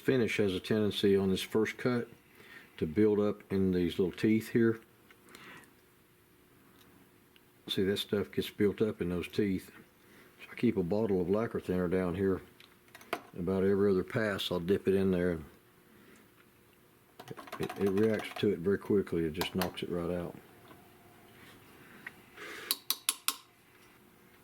finish has a tendency on this first cut to build up in these little teeth here. See, that stuff gets built up in those teeth. So I keep a bottle of lacquer thinner down here. About every other pass I'll dip it in there, and it reacts to it very quickly. It just knocks it right out.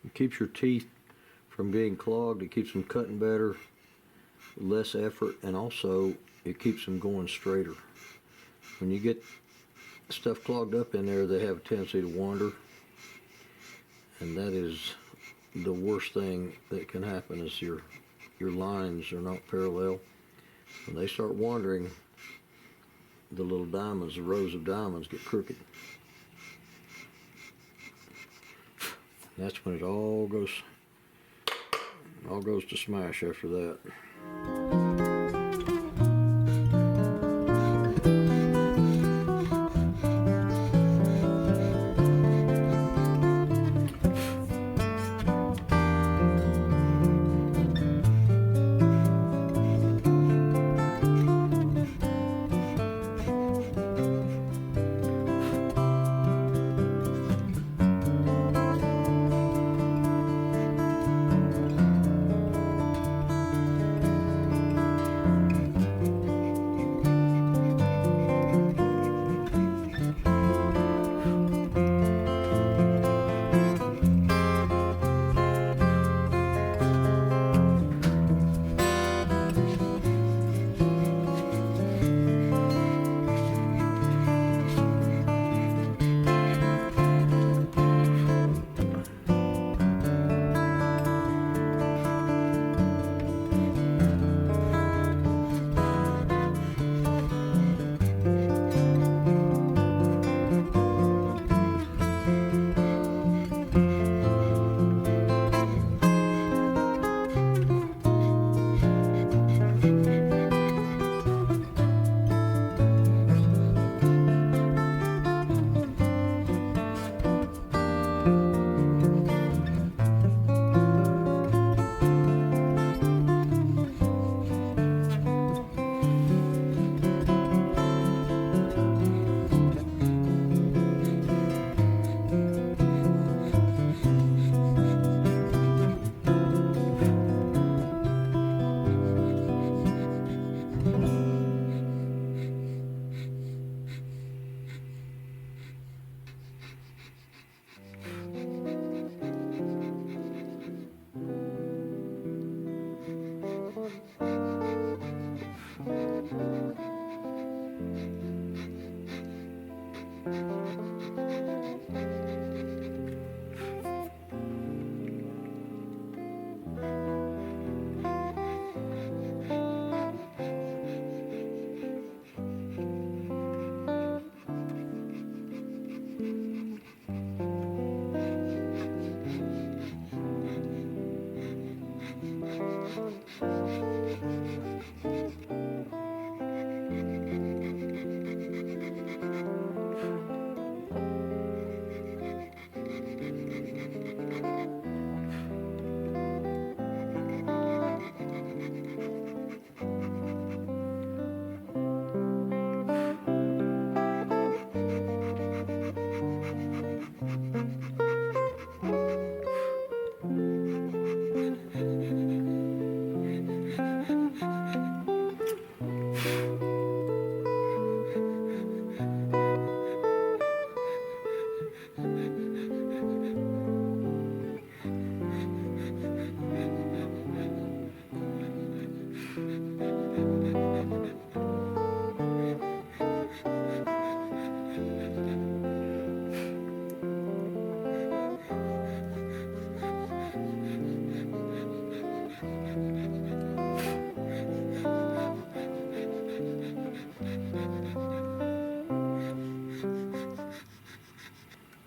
It keeps your teeth from being clogged. It keeps them cutting better, less effort, and also it keeps them going straighter. When you get stuff clogged up in there, they have a tendency to wander, and that is the worst thing that can happen. Is your lines are not parallel. When they start wandering, the little diamonds, the rows of diamonds, get crooked. That's when it all goes to smash after that.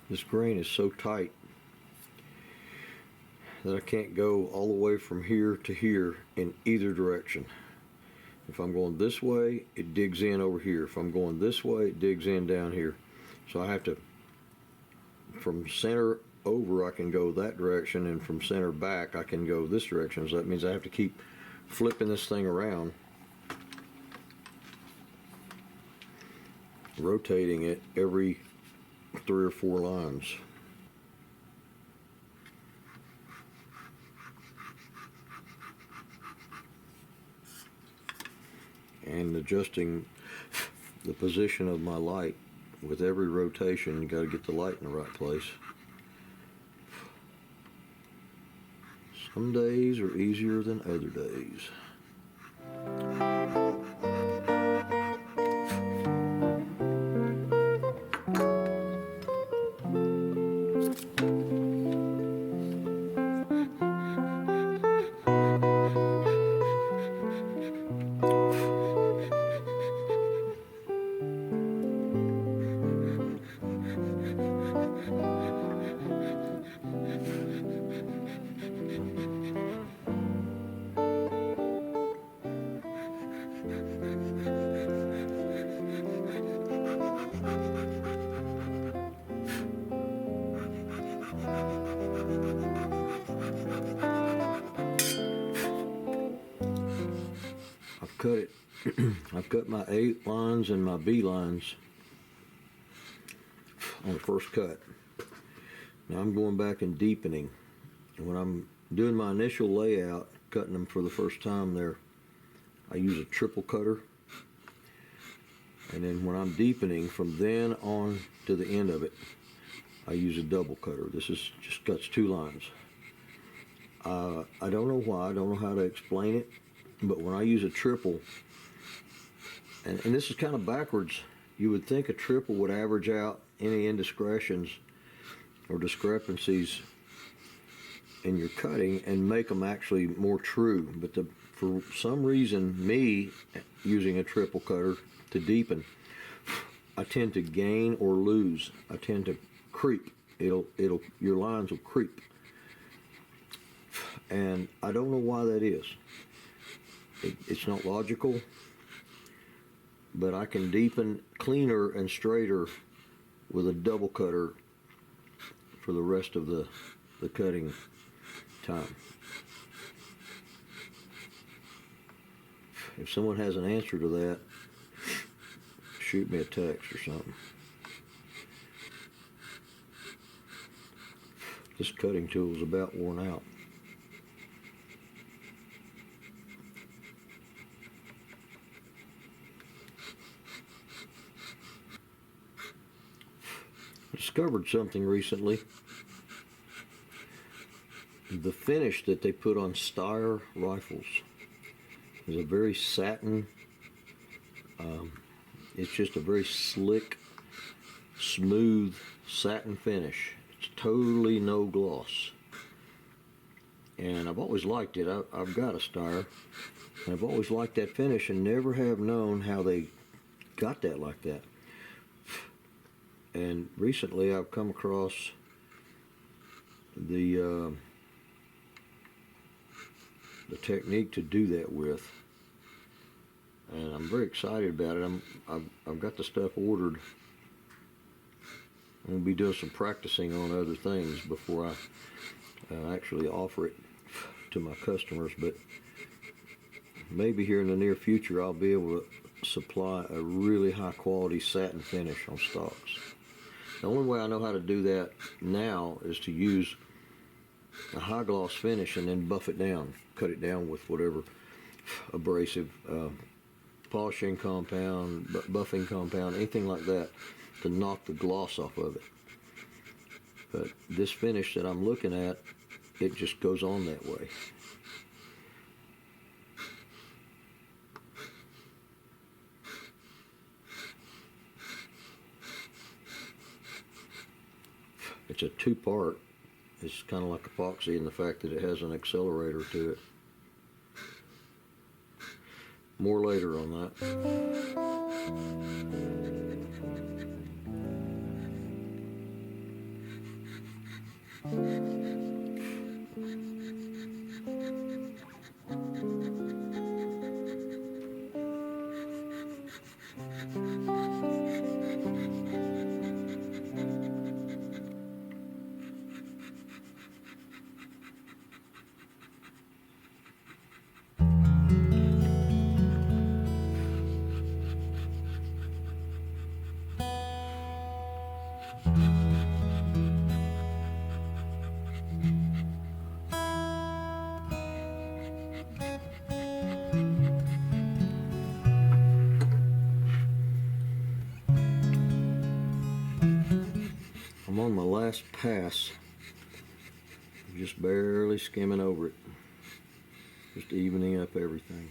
This grain is so tight that I can't go all the way from here to here in either direction. If I'm going this way, it digs in over here. If I'm going this way, it digs in down here. So I have to, from center over, I can go that direction, and from center back, I can go this direction. So that means I have to keep flipping this thing around rotating it every 3 or 4 lines. And adjusting the position of my light with every rotation. You got to get the light in the right place. Some days are easier than other days. I've cut it. I've cut my A lines and my B lines on the first cut. Now I'm going back and deepening. And when I'm doing my initial layout, cutting them for the first time there, I use a triple cutter. And then when I'm deepening from then on to the end of it, I use a double cutter. This is just cuts 2 lines. I don't know why, I don't know how to explain it, but when I use a triple, and this is kind of backwards, you would think a triple would average out any indiscretions or discrepancies in your cutting and make them actually more true. But for some reason, me using a triple cutter to deepen, I tend to gain or lose. I tend to creep. Your lines will creep. And I don't know why that is. It's not logical, but I can deepen cleaner and straighter with a double cutter for the rest of the cutting time. If someone has an answer to that, shoot me a text or something. This cutting tool is about worn out. I discovered something recently. The finish that they put on Steyr rifles is a very satin, it's just a very slick, smooth satin finish. It's totally no gloss. And I've always liked it. I've got a Steyr, and I've always liked that finish and never have known how they got that like that. And recently I've come across the technique to do that with, and I'm very excited about it. I've got the stuff ordered. I'm going to be doing some practicing on other things before I actually offer it to my customers, but maybe here in the near future I'll be able to supply a really high quality satin finish on stocks. The only way I know how to do that now is to use a high gloss finish and then buff it down, cut it down with whatever abrasive polishing compound, buffing compound, anything like that to knock the gloss off of it. But this finish that I'm looking at, it just goes on that way. It's a 2-part. It's kind of like epoxy in the fact that it has an accelerator to it. More later on that. I'm on my last pass. I'm just barely skimming over it. Just evening up everything.